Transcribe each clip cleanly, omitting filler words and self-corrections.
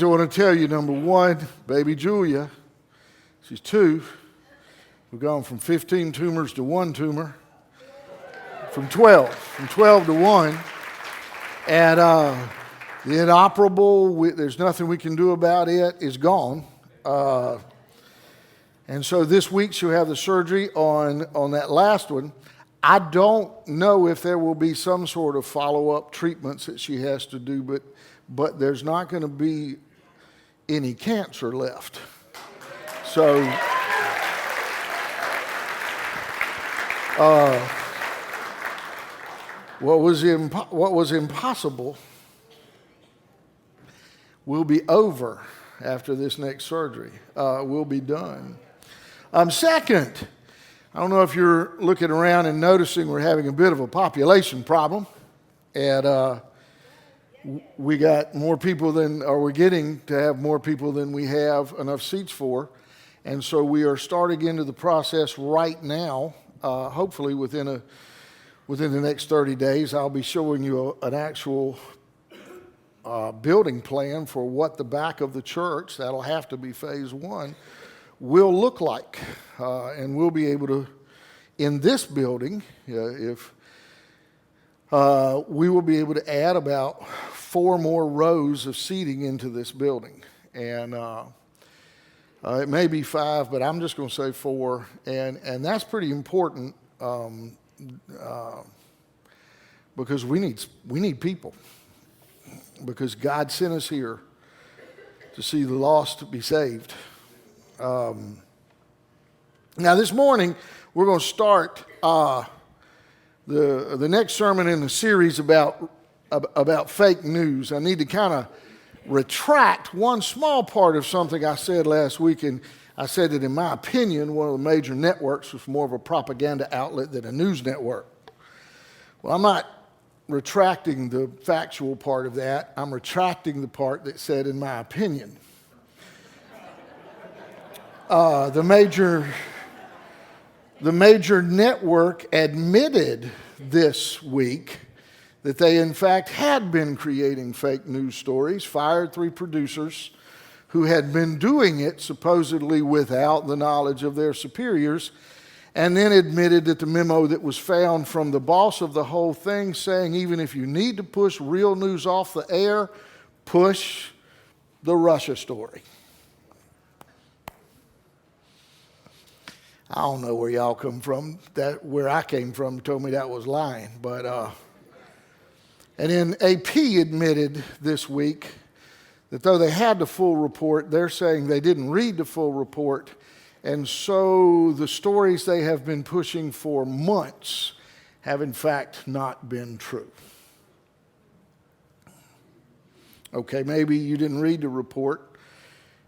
I want to tell you. Number one, baby Julia, she's 2. We've gone from 15 tumors to 1 tumor, from 12 to 1. And the inoperable, there's nothing we can do about it, is gone. And so this week she'll have the surgery on that last one. I don't know if there will be some sort of follow-up treatments that she has to do, but there's not going to be any cancer left. So what was impossible will be over after this next surgery. Will be done. Second, I don't know if you're looking around and noticing we're having a bit of a population problem. And we got more people we're getting to have more people than we have enough seats for. And so we are starting into the process right now. Hopefully within the next 30 days, I'll be showing you an actual building plan for what the back of the church, that'll have to be phase 1, will look like. And we'll be able to, in this building, we will be able to add about 4 more rows of seating into this building. And it may be 5, but I'm just going to say 4. And that's pretty important because we need people. Because God sent us here to see the lost be saved. Now this morning, we're going to start the next sermon in the series about fake news. I need to kind of retract one small part of something I said last week, and I said that in my opinion, one of the major networks was more of a propaganda outlet than a news network. Well, I'm not retracting the factual part of that. I'm retracting the part that said, in my opinion. The major network admitted this week that they in fact had been creating fake news stories, fired 3 producers who had been doing it supposedly without the knowledge of their superiors, and then admitted that the memo that was found from the boss of the whole thing saying, even if you need to push real news off the air, push the Russia story. I don't know where y'all come from. Where I came from told me that was lying. And then AP admitted this week that though they had the full report, they're saying they didn't read the full report. And so the stories they have been pushing for months have in fact not been true. Okay, maybe you didn't read the report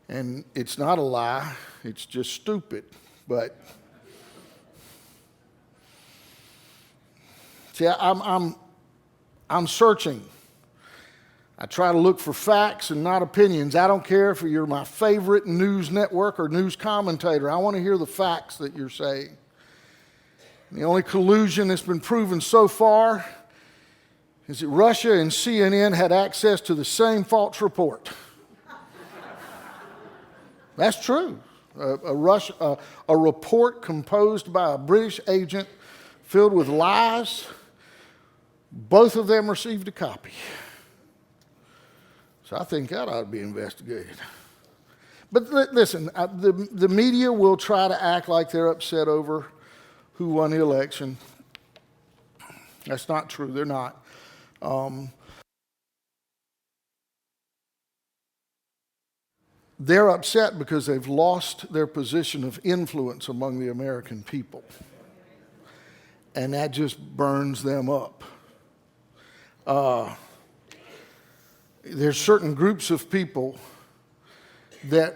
and it's not a lie, it's just stupid. But see, I'm searching. I try to look for facts and not opinions. I don't care if you're my favorite news network or news commentator. I want to hear the facts that you're saying. And the only collusion that's been proven so far is that Russia and CNN had access to the same false report. That's true. A report composed by a British agent filled with lies. Both of them received a copy. So I think that ought to be investigated. But listen, the media will try to act like they're upset over who won the election. That's not true. They're not. They're upset because they've lost their position of influence among the American people. And that just burns them up. There's certain groups of people that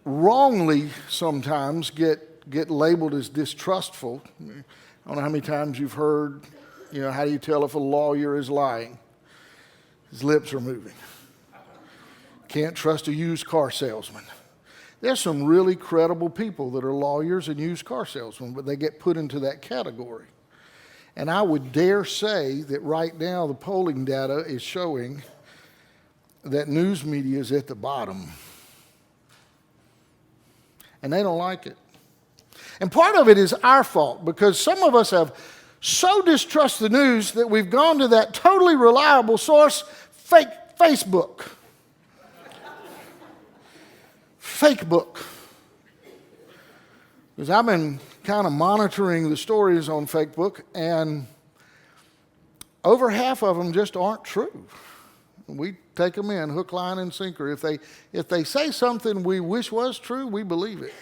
wrongly sometimes get labeled as distrustful. I don't know how many times you've heard, how do you tell if a lawyer is lying? His lips are moving. Can't trust a used car salesman. There's some really credible people that are lawyers and used car salesmen, but they get put into that category. And I would dare say that right now the polling data is showing that news media is at the bottom. And they don't like it. And part of it is our fault, because some of us have so distrusted the news that we've gone to that totally reliable source, Facebook. Fakebook. Because I've been kind of monitoring the stories on Facebook, and over half of them just aren't true. We take them in, hook, line, and sinker. If they say something we wish was true, we believe it.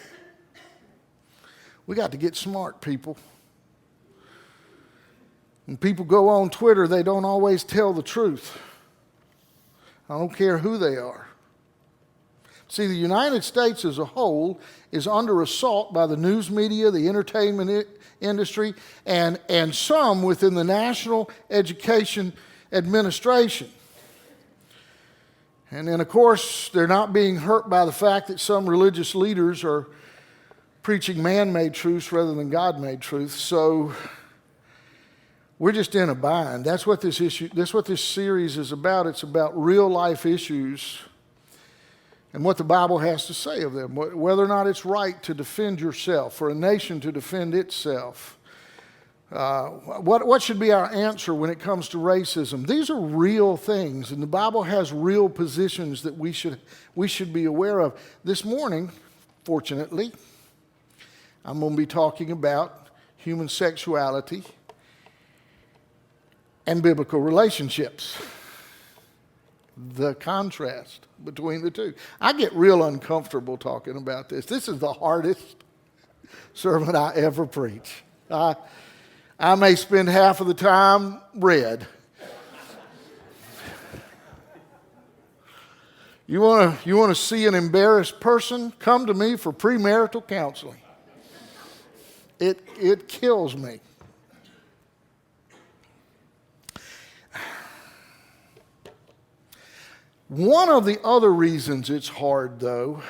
We got to get smart, people. When people go on Twitter, they don't always tell the truth. I don't care who they are. See, the United States as a whole is under assault by the news media, the entertainment industry, and some within the National Education Administration. And then, of course, they're not being hurt by the fact that some religious leaders are preaching man-made truths rather than God-made truths. So we're just in a bind. That's what this series is about. It's about real-life issues and what the Bible has to say of them, whether or not it's right to defend yourself, for a nation to defend itself. What should be our answer when it comes to racism? These are real things, and the Bible has real positions that we should be aware of. This morning, fortunately, I'm going to be talking about human sexuality and biblical relationships. The contrast between the two. I get real uncomfortable talking about this. This is the hardest sermon I ever preach. I may spend half of the time red. You want to see an embarrassed person? Come to me for premarital counseling. It kills me. One of the other reasons it's hard, though,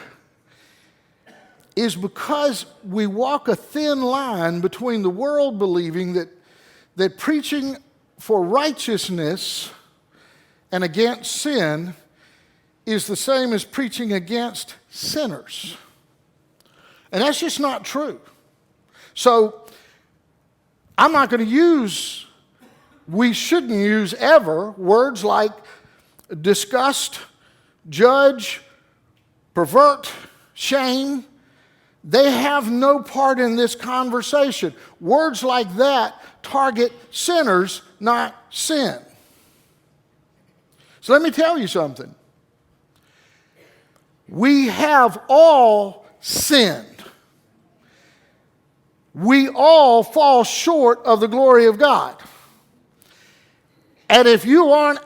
is because we walk a thin line between the world believing that preaching for righteousness and against sin is the same as preaching against sinners. And that's just not true. So I'm not going to use, we shouldn't use ever, words like disgust, judge, pervert, shame. They have no part in this conversation. Words like that target sinners, not sin. So let me tell you something. We have all sinned. We all fall short of the glory of God. And if you aren't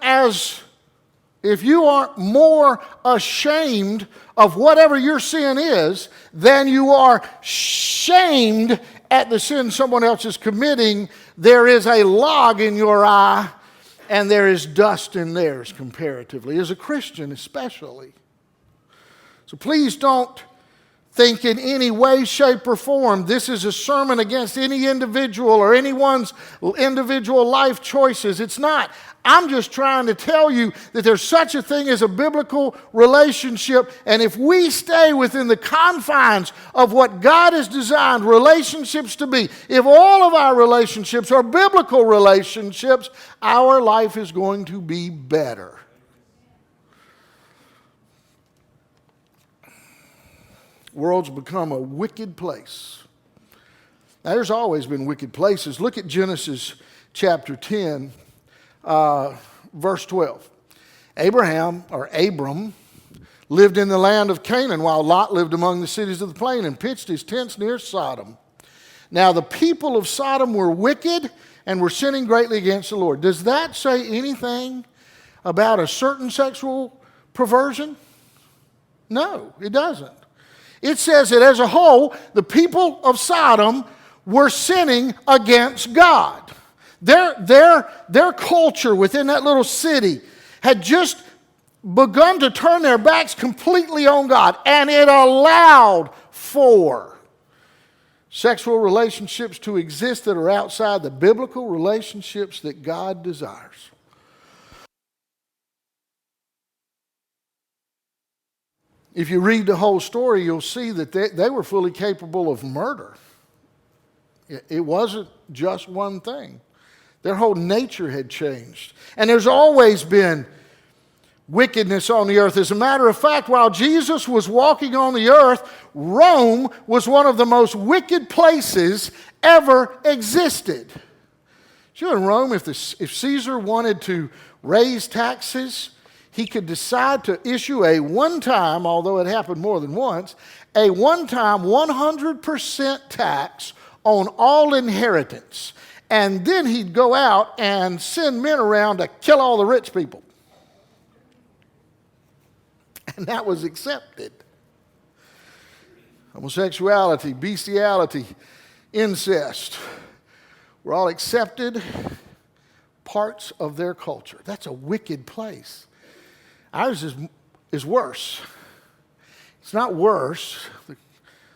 more ashamed of whatever your sin is than you are shamed at the sin someone else is committing, there is a log in your eye and there is dust in theirs comparatively, as a Christian especially. So please don't think in any way, shape, or form this is a sermon against any individual or anyone's individual life choices. It's not. I'm just trying to tell you that there's such a thing as a biblical relationship, and if we stay within the confines of what God has designed relationships to be, if all of our relationships are biblical relationships, our life is going to be better. The world's become a wicked place. Now, there's always been wicked places. Look at Genesis chapter 10. Verse 12. Abram, lived in the land of Canaan, while Lot lived among the cities of the plain and pitched his tents near Sodom. Now the people of Sodom were wicked and were sinning greatly against the Lord. Does that say anything about a certain sexual perversion? No, it doesn't. It says that as a whole, the people of Sodom were sinning against God. Their culture within that little city had just begun to turn their backs completely on God, and it allowed for sexual relationships to exist that are outside the biblical relationships that God desires. If you read the whole story, you'll see that they were fully capable of murder. It wasn't just one thing. Their whole nature had changed. And there's always been wickedness on the earth. As a matter of fact, while Jesus was walking on the earth, Rome was one of the most wicked places ever existed. You know, in Rome, if Caesar wanted to raise taxes, he could decide to issue a one-time, although it happened more than once, a one-time 100% tax on all inheritance. And then he'd go out and send men around to kill all the rich people. And that was accepted. Homosexuality, bestiality, incest were all accepted parts of their culture. That's a wicked place. Ours is worse. It's not worse.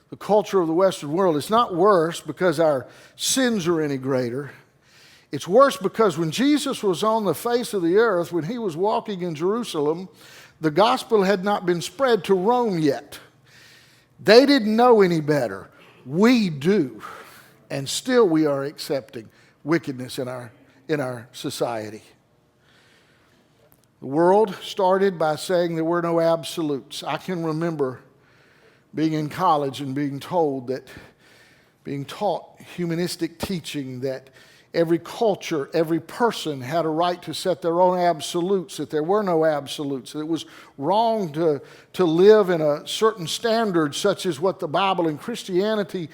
The culture of the Western world, it's not worse because our sins are any greater. It's worse because when Jesus was on the face of the earth, when he was walking in Jerusalem, the gospel had not been spread to Rome yet. They didn't know any better. We do. And still we are accepting wickedness in our society. The world started by saying there were no absolutes. I can remember being in college and being taught humanistic teaching that every culture, every person had a right to set their own absolutes, that there were no absolutes, that it was wrong to live in a certain standard such as what the Bible and Christianity,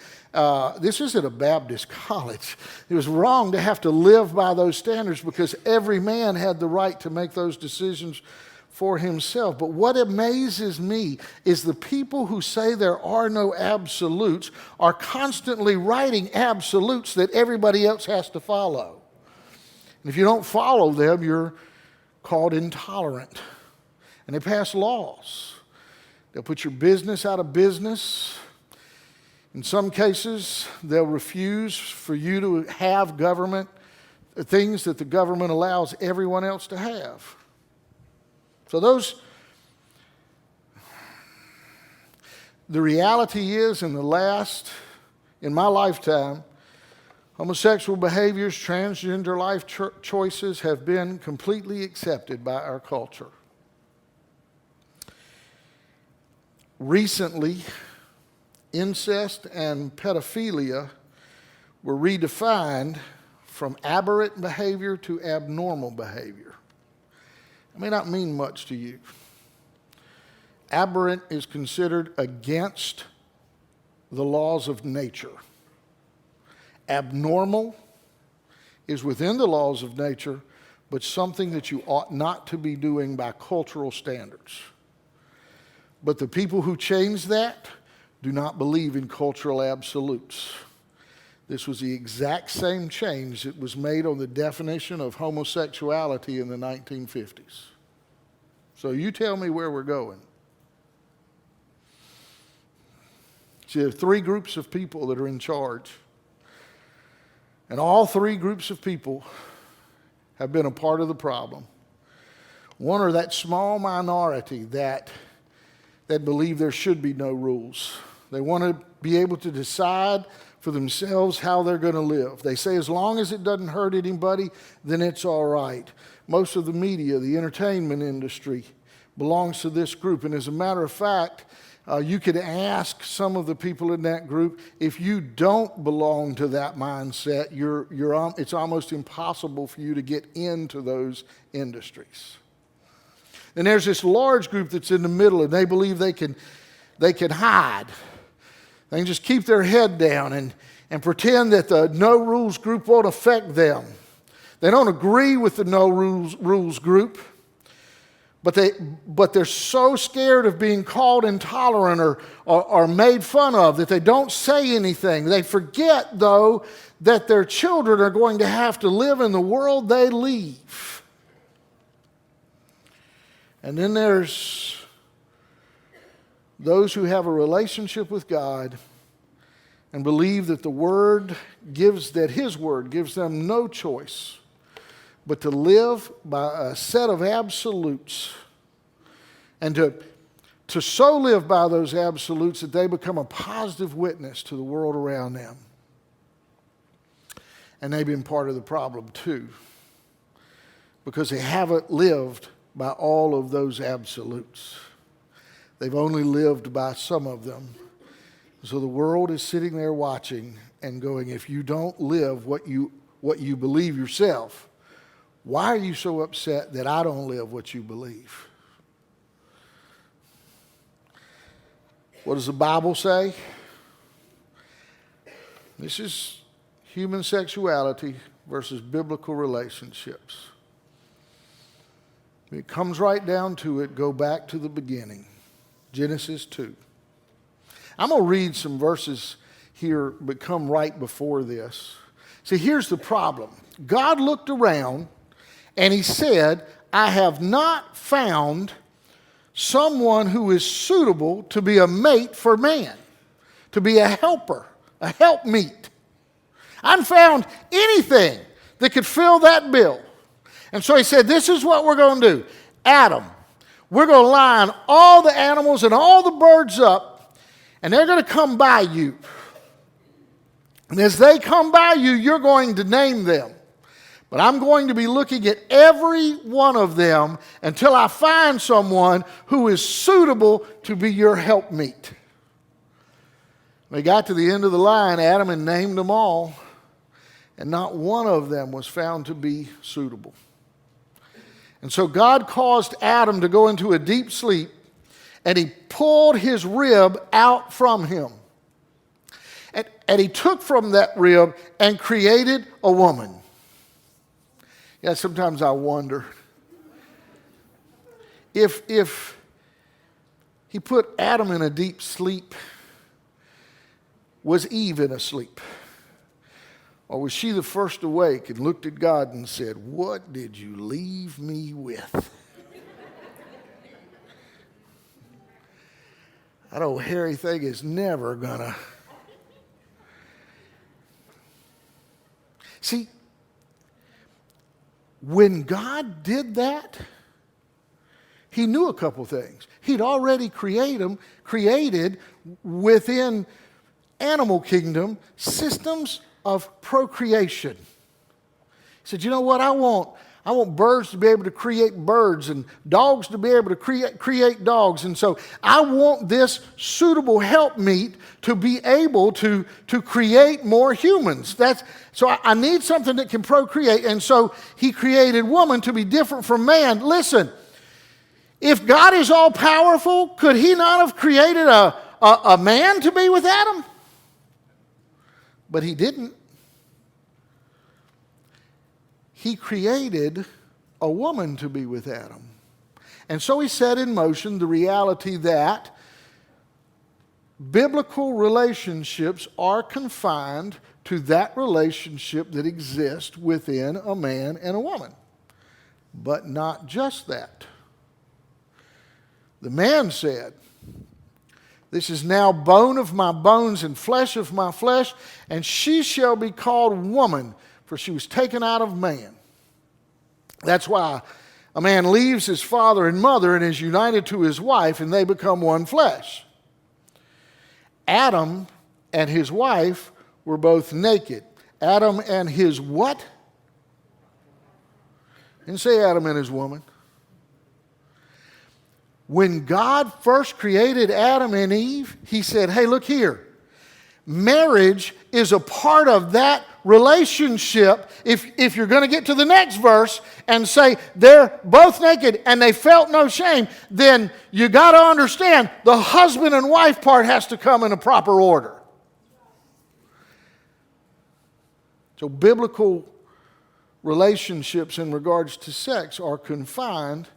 this isn't a Baptist college. It was wrong to have to live by those standards because every man had the right to make those decisions for himself. But what amazes me is the people who say there are no absolutes are constantly writing absolutes that everybody else has to follow. And if you don't follow them, you're called intolerant. And they pass laws. They'll put your business out of business. In some cases, they'll refuse for you to have government, things that the government allows everyone else to have. So the reality is in my lifetime, homosexual behaviors, transgender life choices have been completely accepted by our culture. Recently, incest and pedophilia were redefined from aberrant behavior to abnormal behavior. It may not mean much to you. Aberrant is considered against the laws of nature. Abnormal is within the laws of nature, but something that you ought not to be doing by cultural standards. But the people who changed that do not believe in cultural absolutes. This was the exact same change that was made on the definition of homosexuality in the 1950s. So you tell me where we're going. See, there are three groups of people that are in charge. And all three groups of people have been a part of the problem. One are that small minority that believe there should be no rules. They want to be able to decide for themselves how they're going to live. They say as long as it doesn't hurt anybody, then it's all right. Most of the media, the entertainment industry belongs to this group. And as a matter of fact, you could ask some of the people in that group, if you don't belong to that mindset, it's almost impossible for you to get into those industries. And there's this large group that's in the middle, and they believe they can hide. They can just keep their head down and pretend that the no rules group won't affect them. They don't agree with the no rules group, but they're so scared of being called intolerant or made fun of that they don't say anything. They forget, though, that their children are going to have to live in the world they leave. And then there's those who have a relationship with God and believe that His Word gives them no choice but to live by a set of absolutes and to so live by those absolutes that they become a positive witness to the world around them. And they've been part of the problem too, because they haven't lived by all of those absolutes. They've only lived by some of them. So the world is sitting there watching and going, if you don't live what you believe yourself, why are you so upset that I don't live what you believe? What does the Bible say? This is human sexuality versus biblical relationships. It comes right down to it. Go back to the beginning. Genesis 2. I'm going to read some verses here but come right before this. See, here's the problem. God looked around and he said, I have not found someone who is suitable to be a mate for man, to be a helper, a helpmeet. I haven't found anything that could fill that bill. And so he said, this is what we're going to do. Adam, we're going to line all the animals and all the birds up, and they're going to come by you. And as they come by you, you're going to name them. But I'm going to be looking at every one of them until I find someone who is suitable to be your helpmeet. They got to the end of the line, Adam had named them all, and not one of them was found to be suitable. And so God caused Adam to go into a deep sleep, and he pulled his rib out from him. And he took from that rib and created a woman. Yeah, sometimes I wonder if he put Adam in a deep sleep, was Eve in a sleep? Or was she the first awake and looked at God and said, what did you leave me with? That old hairy thing is never gonna. See, when God did that, he knew a couple things. He'd already created within animal kingdom systems of procreation. He said, you know what, I want birds to be able to create birds and dogs to be able to create dogs. And so I want this suitable helpmeet to be able to create more humans. So I need something that can procreate. And so he created woman to be different from man. Listen, if God is all powerful, could he not have created a man to be with Adam? But he didn't. He created a woman to be with Adam. And so he set in motion the reality that biblical relationships are confined to that relationship that exists within a man and a woman. But not just that. The man said, this is now bone of my bones and flesh of my flesh, and she shall be called woman, for she was taken out of man. That's why a man leaves his father and mother and is united to his wife, and they become one flesh. Adam and his wife were both naked. Adam and his what? Didn't say Adam and his woman. When God first created Adam and Eve, he said, hey, look here. Marriage is a part of that relationship. If you're going to get to the next verse and say they're both naked and they felt no shame, then you got to understand the husband and wife part has to come in a proper order. So biblical relationships in regards to sex are confined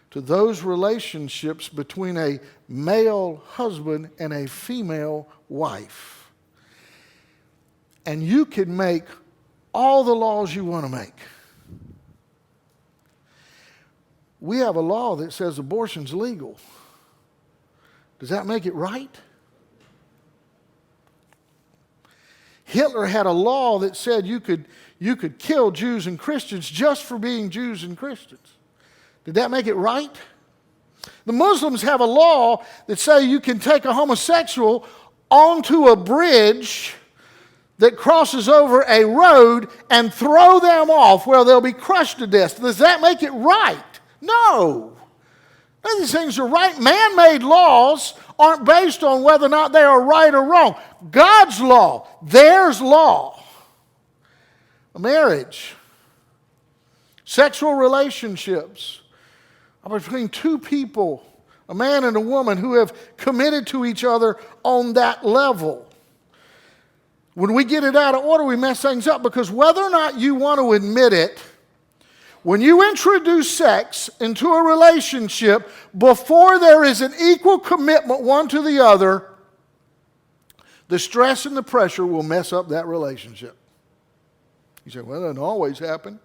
to those relationships between a male husband and a female wife. And you can make all the laws you want to make. We have a law that says abortion's legal. Does that make it right? Hitler had a law that said you could kill Jews and Christians just for being Jews and Christians. Did that make it right? The Muslims have a law that say you can take a homosexual onto a bridge that crosses over a road and throw them off where they'll be crushed to death. Does that make it right? No. None of these things are right. Man-made laws aren't based on whether or not they are right or wrong. God's law, there's law. A marriage, sexual relationships are between two people, a man and a woman who have committed to each other on that level. When we get it out of order, we mess things up, because whether or not you want to admit it, when you introduce sex into a relationship before there is an equal commitment one to the other, the stress and the pressure will mess up that relationship. You say, well, that doesn't always happen.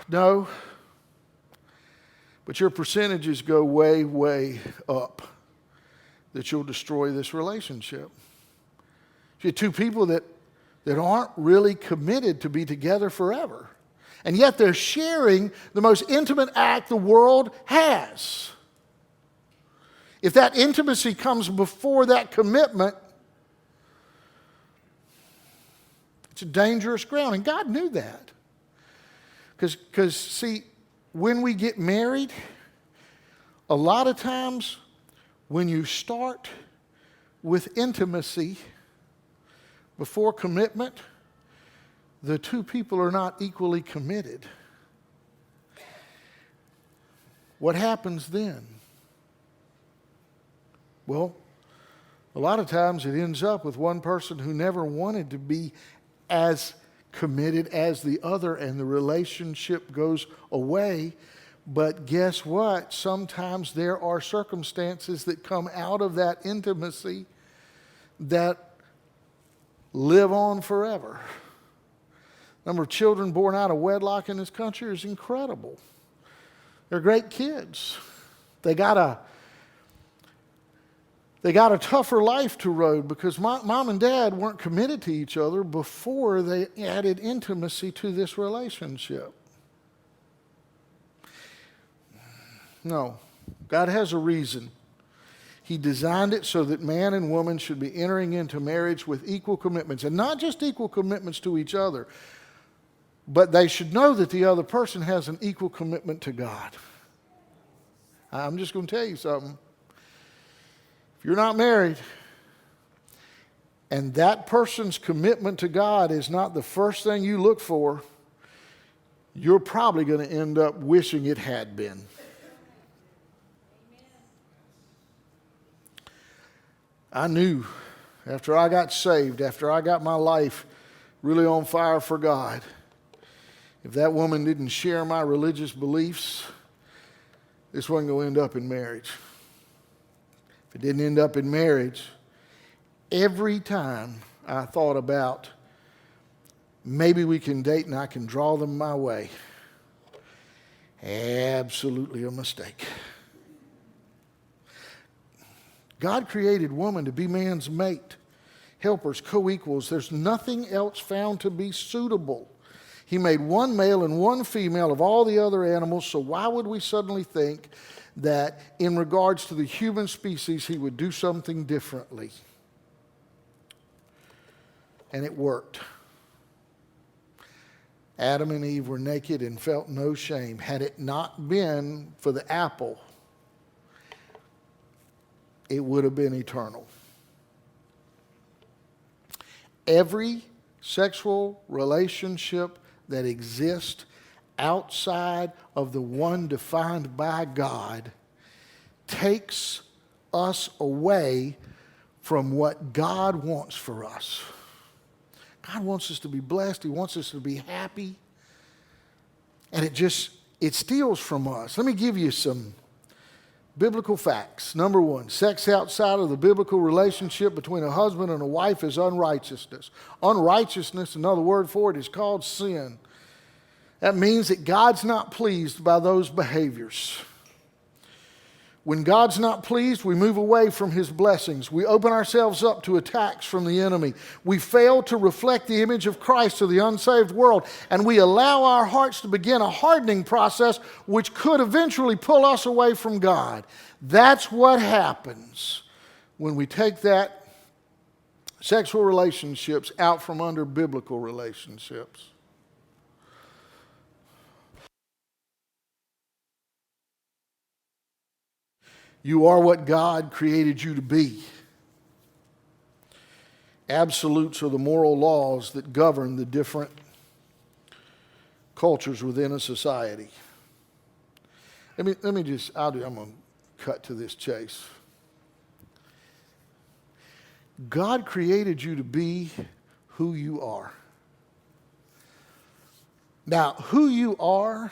No. But your percentages go way, way up that you'll destroy this relationship. You have two people that aren't really committed to be together forever. And yet they're sharing the most intimate act the world has. If that intimacy comes before that commitment, it's a dangerous ground. And God knew that. Because, see, when we get married, a lot of times when you start with intimacy before commitment, the two people are not equally committed. What happens then? Well, a lot of times it ends up with one person who never wanted to be as committed as the other, and the relationship goes away. But guess what? Sometimes there are circumstances that come out of that intimacy that live on forever. Number of children born out of wedlock in this country is incredible. They're great kids. They got a tougher life to road because mom and dad weren't committed to each other before they added intimacy to this relationship. No, God has a reason. He designed it so that man and woman should be entering into marriage with equal commitments, and not just equal commitments to each other, but they should know that the other person has an equal commitment to God. I'm just going to tell you something. If you're not married and that person's commitment to God is not the first thing you look for, you're probably going to end up wishing it had been. I knew after I got saved, after I got my life really on fire for God, if that woman didn't share my religious beliefs, this wasn't going to end up in marriage. If it didn't end up in marriage, every time I thought about maybe we can date and I can draw them my way, absolutely a mistake. God created woman to be man's mate, helpers, co-equals. There's nothing else found to be suitable. He made one male and one female of all the other animals, so why would we suddenly think that in regards to the human species he would do something differently? And it worked. Adam and Eve were naked and felt no shame. Had it not been for the apple, it would have been eternal. Every sexual relationship that exists outside of the one defined by God takes us away from what God wants for us. God wants us to be blessed. He wants us to be happy. And it steals from us. Let me give you some biblical facts. Number one, sex outside of the biblical relationship between a husband and a wife is unrighteousness. Unrighteousness, another word for it, is called sin. That means that God's not pleased by those behaviors. When God's not pleased, we move away from His blessings. We open ourselves up to attacks from the enemy. We fail to reflect the image of Christ to the unsaved world, and we allow our hearts to begin a hardening process which could eventually pull us away from God. That's what happens when we take that sexual relationships out from under biblical relationships. You are what God created you to be. Absolutes are the moral laws that govern the different cultures within a society. I'm going to cut to this chase. God created you to be who you are. Now, who you are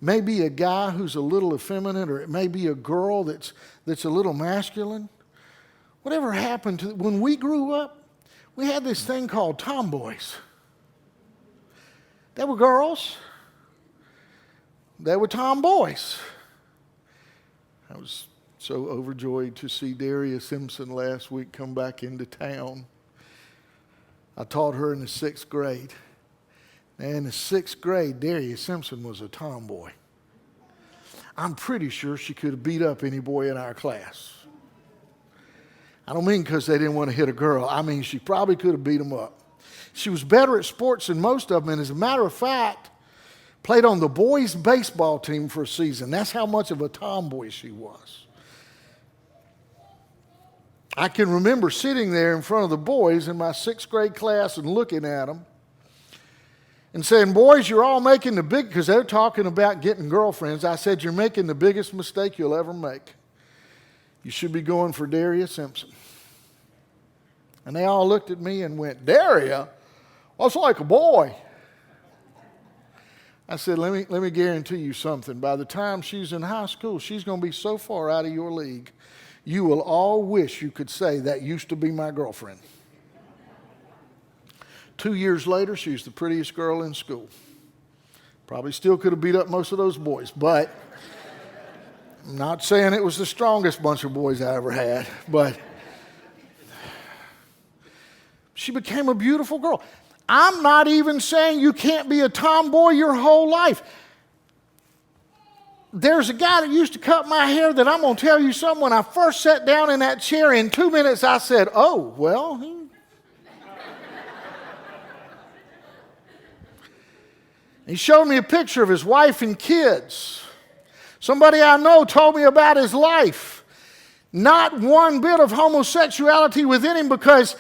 may be a guy who's a little effeminate, or it may be a girl that's a little masculine. Whatever happened to, when we grew up, we had this thing called tomboys. They were girls. They were tomboys. I was so overjoyed to see Darius Simpson last week come back into town. I taught her in the 6th grade. And in the 6th grade, Darius Simpson was a tomboy. I'm pretty sure she could have beat up any boy in our class. I don't mean because they didn't want to hit a girl. I mean she probably could have beat them up. She was better at sports than most of them, and as a matter of fact, played on the boys' baseball team for a season. That's how much of a tomboy she was. I can remember sitting there in front of the boys in my 6th grade class and looking at them and saying, boys, you're all making the big, because they're talking about getting girlfriends. I said, you're making the biggest mistake you'll ever make. You should be going for Darius Simpson. And they all looked at me and went, Daria? That's like a boy. I said, let me guarantee you something. By the time she's in high school, she's going to be so far out of your league, you will all wish you could say, that used to be my girlfriend. 2 years later, she's the prettiest girl in school. Probably still could have beat up most of those boys, but I'm not saying it was the strongest bunch of boys I ever had, but she became a beautiful girl. I'm not even saying you can't be a tomboy your whole life. There's a guy that used to cut my hair that I'm going to tell you something. When I first sat down in that chair, in 2 minutes I said, oh, well, he showed me a picture of his wife and kids. Somebody I know told me about his life. Not one bit of homosexuality within him because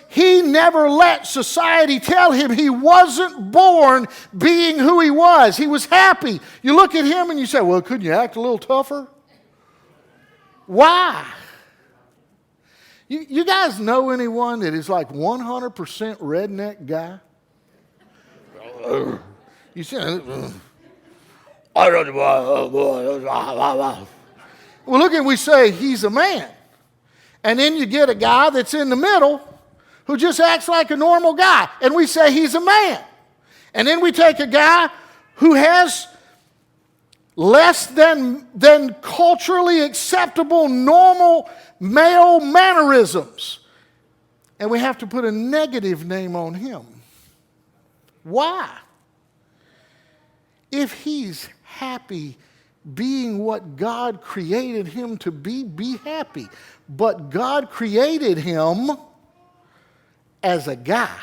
he never let society tell him he wasn't born being who he was. He was happy. You look at him and you say, well, couldn't you act a little tougher? Why? You guys know anyone that is like 100% redneck guy? You see, well, look at, we say he's a man. And then you get a guy that's in the middle who just acts like a normal guy, and we say he's a man. And then we take a guy who has less than culturally acceptable, normal male mannerisms, and we have to put a negative name on him. Why? If he's happy being what God created him to be happy. But God created him as a guy.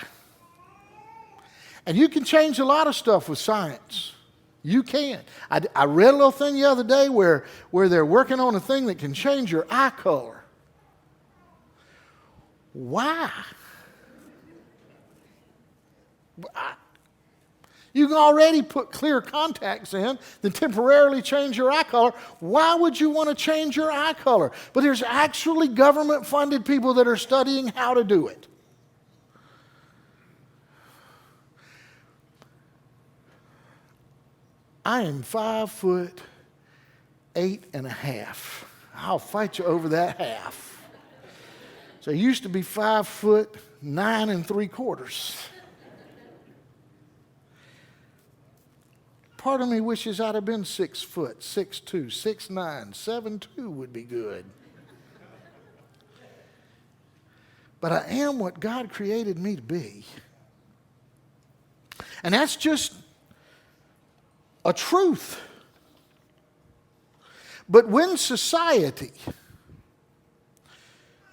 And you can change a lot of stuff with science. You can. I read a little thing the other day where they're working on a thing that can change your eye color. Why? You can already put clear contacts in that temporarily change your eye color. Why would you want to change your eye color? But there's actually government-funded people that are studying how to do it. I am 5'8.5". I'll fight you over that half. So I used to be 5'9 3/4. Part of me wishes I'd have been 6 foot, 6'2", 6'9", 7'2" would be good. But I am what God created me to be. And that's just a truth. But when society,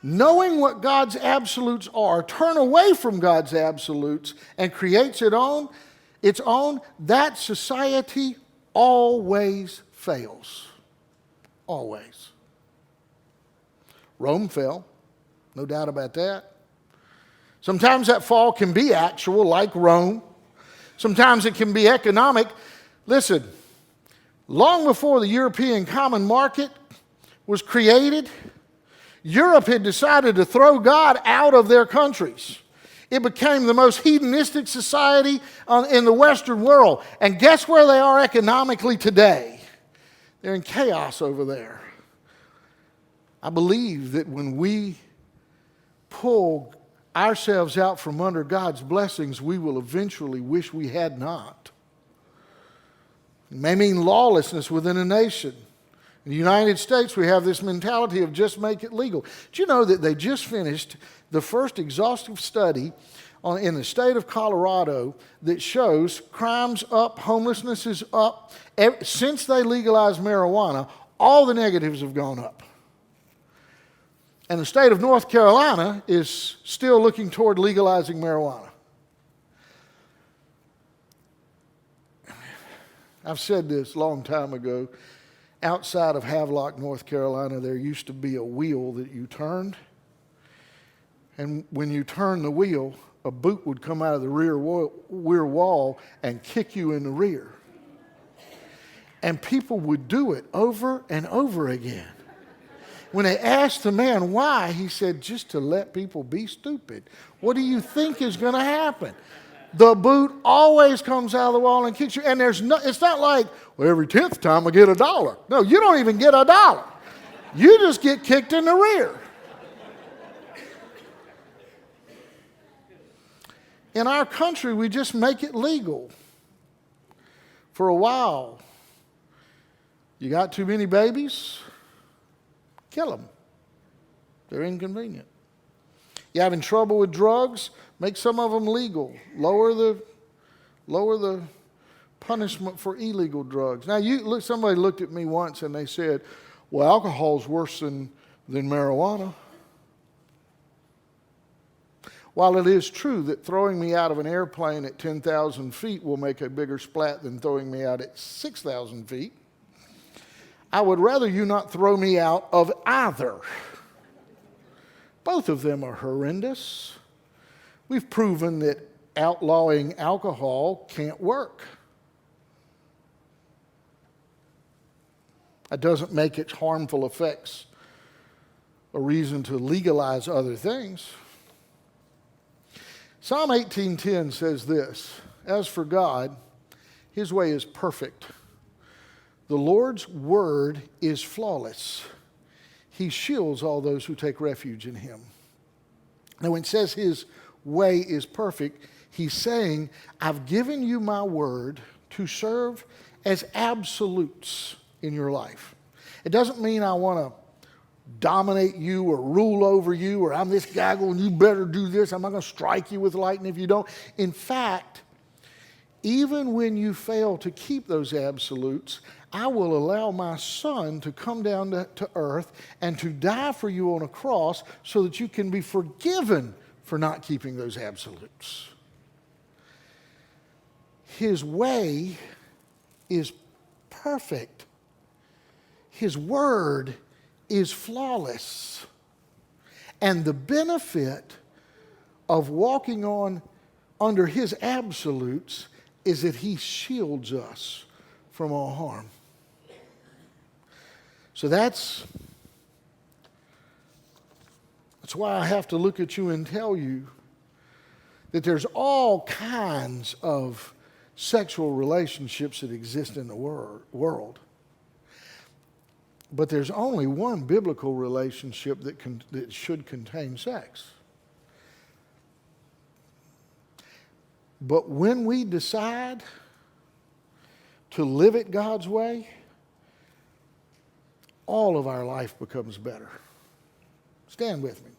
knowing what God's absolutes are, turn away from God's absolutes and creates its own, that society always fails. Always. Rome fell. No doubt about that. Sometimes that fall can be actual, like Rome. Sometimes it can be economic. Listen, long before the European Common Market was created, Europe had decided to throw God out of their countries. It became the most hedonistic society in the Western world. And guess where they are economically today? They're in chaos over there. I believe that when we pull ourselves out from under God's blessings, we will eventually wish we had not. It may mean lawlessness within a nation. In the United States, we have this mentality of just make it legal. Do you know that they just finished the first exhaustive study in the state of Colorado that shows crime's up, homelessness is up. Since they legalized marijuana, all the negatives have gone up. And the state of North Carolina is still looking toward legalizing marijuana. I've said this a long time ago. Outside of Havelock, North Carolina, there used to be a wheel that you turned. And when you turned the wheel, a boot would come out of the rear wall and kick you in the rear. And people would do it over and over again. When they asked the man why, he said, just to let people be stupid. What do you think is going to happen? The boot always comes out of the wall and kicks you. And it's not like, well, every 10th time I get $1. No, you don't even get $1. You just get kicked in the rear. In our country, we just make it legal for a while. You got too many babies? Kill them. They're inconvenient. You having trouble with drugs? Make some of them legal. Lower the punishment for illegal drugs. Now, somebody looked at me once and they said, well, alcohol's worse than marijuana. While it is true that throwing me out of an airplane at 10,000 feet will make a bigger splat than throwing me out at 6,000 feet, I would rather you not throw me out of either. Both of them are horrendous. We've proven that outlawing alcohol can't work. That doesn't make its harmful effects a reason to legalize other things. Psalm 18:10 says this, as for God, his way is perfect. The Lord's word is flawless. He shields all those who take refuge in him. Now, when it says his way is perfect, he's saying, I've given you my word to serve as absolutes in your life. It doesn't mean I want to dominate you or rule over you, or I'm this guy going, you better do this. I'm not going to strike you with lightning if you don't. In fact, even when you fail to keep those absolutes, I will allow my son to come down to earth and to die for you on a cross so that you can be forgiven for not keeping those absolutes. His way is perfect. His word is flawless. And the benefit of walking on under his absolutes is that he shields us from all harm. So that's why I have to look at you and tell you that there's all kinds of sexual relationships that exist in the world. But there's only one biblical relationship that should contain sex. But when we decide to live it God's way, all of our life becomes better. Stand with me.